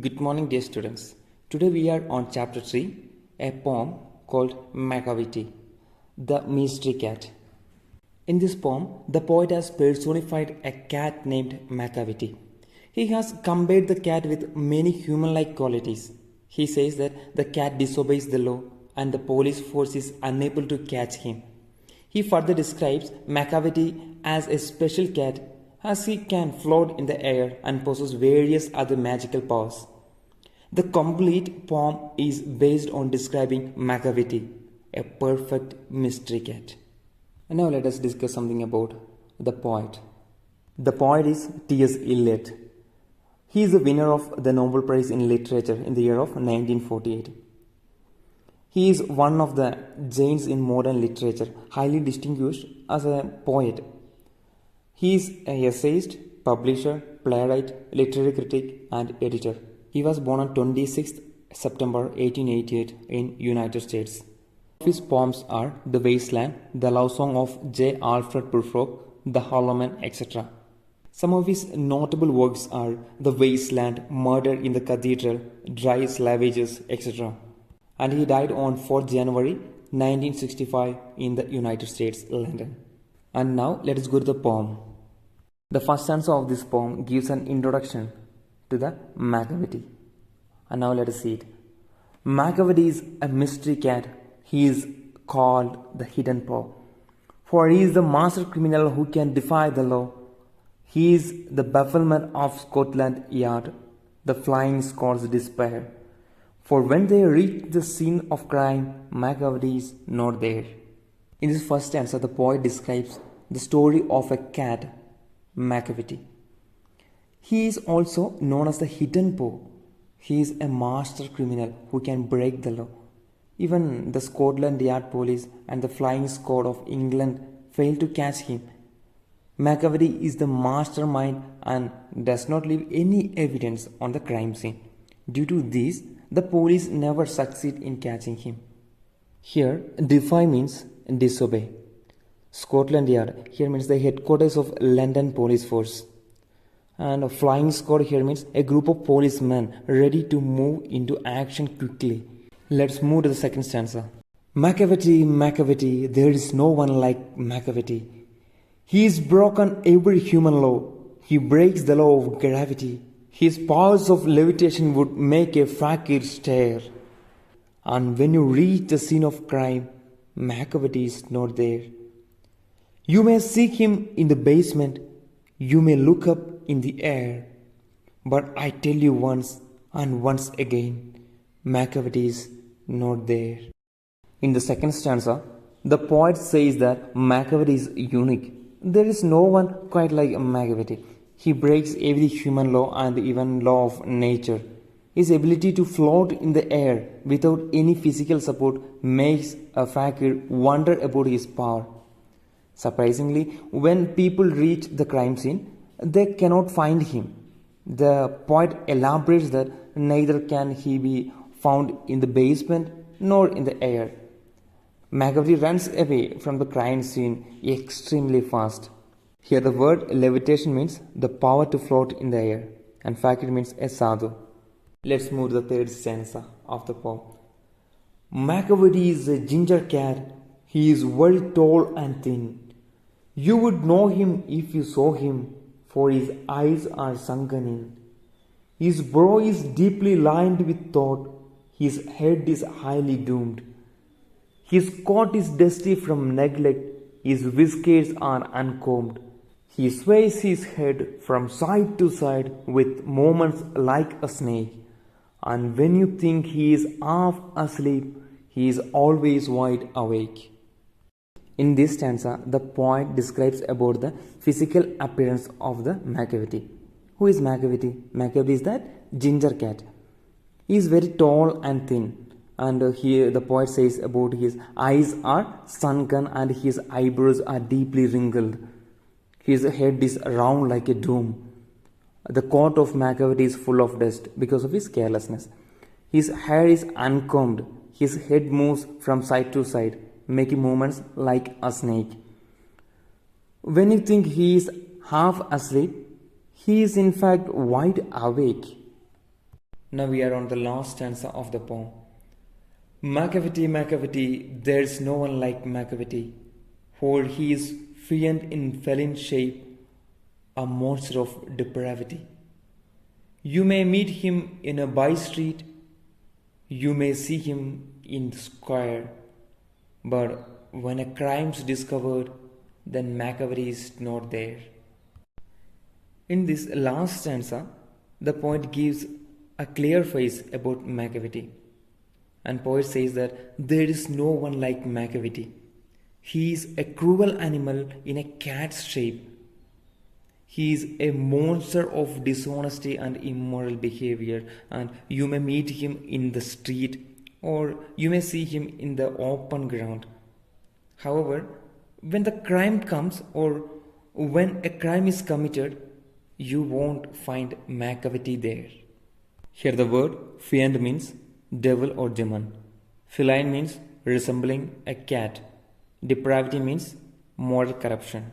Good morning, dear students. Today we are on chapter 3, a poem called Macavity, the Mystery Cat. In this poem, the poet has personified a cat named Macavity. He has compared the cat with many human-like qualities. He says that the cat disobeys the law and the police force is unable to catch him. He further describes Macavity as a special cat as he can float in the air and possess various other magical powers. The complete poem is based on describing Macavity, a perfect mystery cat. And now let us discuss something about the poet. The poet is T.S. Eliot. He is the winner of the Nobel Prize in Literature in the year of 1948. He is one of the giants in modern literature, highly distinguished as a poet. He is an essayist, publisher, playwright, literary critic, and editor. He was born on 26th September 1888 in United States. His poems are The Wasteland, The Love Song of J. Alfred Prufrock, The Hollow Man, etc. Some of his notable works are The Wasteland, Murder in the Cathedral, Dry Savages, etc. And he died on 4th January 1965 in the United States, London. And now let us go to the poem. The first stanza of this poem gives an introduction to the Macavity. And now let us see it. Macavity is a mystery cat. He is called the Hidden Paw, for he is the master criminal who can defy the law. He is the bafflement of Scotland Yard, the flying squad's despair. For when they reach the scene of crime, Macavity is not there. In this first stanza, the poet describes the story of a cat, Macavity. He is also known as the Hidden Paw. He is a master criminal who can break the law. Even the Scotland Yard police and the flying squad of England fail to catch him. Macavity is the mastermind and does not leave any evidence on the crime scene. Due to this, the police never succeed in catching him. Here, defy means disobey. Scotland Yard here means the headquarters of London Police Force. And a flying squad here means a group of policemen ready to move into action quickly. Let's move to the second stanza. Macavity, Macavity, there is no one like Macavity. He has broken every human law. He breaks the law of gravity. His powers of levitation would make a fakir stare. And when you reach the scene of crime, Macavity is not there. You may seek him in the basement. You may look up in the air. But I tell you once and once again, Macavity is not there. In the second stanza, the poet says that Macavity is unique. There is no one quite like Macavity. He breaks every human law and even law of nature. His ability to float in the air without any physical support makes a fakir wonder about his power. Surprisingly, when people reach the crime scene, they cannot find him. The poet elaborates that neither can he be found in the basement nor in the air. Macavity runs away from the crime scene extremely fast. Here the word levitation means the power to float in the air, and fakir means a sadhu. Let's move to the third stanza of the poem. Macavity is a ginger cat. He is very tall and thin. You would know him if you saw him, for his eyes are sunken in. His brow is deeply lined with thought. His head is highly doomed. His coat is dusty from neglect. His whiskers are uncombed. He sways his head from side to side with movements like a snake. And when you think he is half asleep, he is always wide awake. In this stanza, the poet describes about the physical appearance of the Macavity. Who is Macavity? Macavity is that ginger cat. He is very tall and thin. And here the poet says about his eyes are sunken and his eyebrows are deeply wrinkled. His head is round like a dome. The coat of Macavity is full of dust because of his carelessness. His hair is uncombed. His head moves from side to side, making movements like a snake. When you think he is half asleep, he is in fact wide awake. Now we are on the last stanza of the poem. Macavity, Macavity, there's no one like Macavity, for he is fiend in felon shape, a monster of depravity. You may meet him in a by street, you may see him in the square, but when a crime's discovered, then Macavity is not there. In this last stanza, the poet gives a clear face about Macavity. And poet says that there is no one like Macavity. He is a cruel animal in a cat's shape. He is a monster of dishonesty and immoral behavior, and you may meet him in the street or you may see him in the open ground. However, when the crime comes or when a crime is committed, you won't find Macavity there. Here the word fiend means devil or demon. Feline means resembling a cat. Depravity means moral corruption.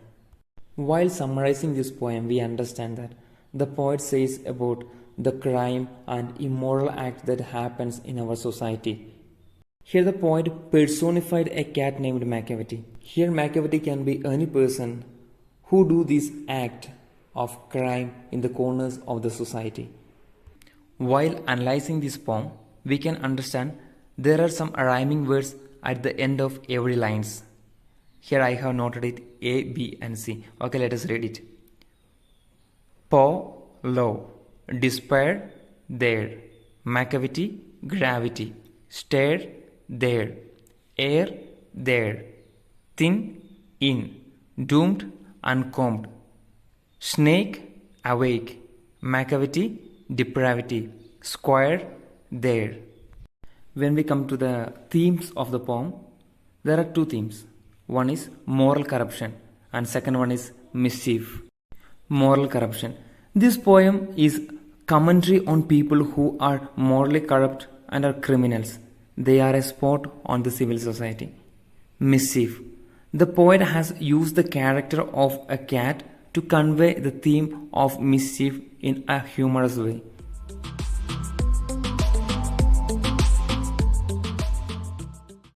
While summarizing this poem, we understand that the poet says about the crime and immoral act that happens in our society. Here the poet personified a cat named Macavity. Here Macavity can be any person who do this act of crime in the corners of the society. While analyzing this poem, we can understand there are some rhyming words at the end of every lines. Here I have noted it A, B and C. Okay, let us read it. Po, low, despair, there, Macavity, gravity, stare, there, air, there, thin, in, doomed, uncombed, snake, awake, Macavity, depravity, square, there. When we come to the themes of the poem, there are two themes. One is moral corruption and second one is mischief. Moral corruption. This poem is commentary on people who are morally corrupt and are criminals. They are a spot on the civil society. Mischief. The poet has used the character of a cat to convey the theme of mischief in a humorous way.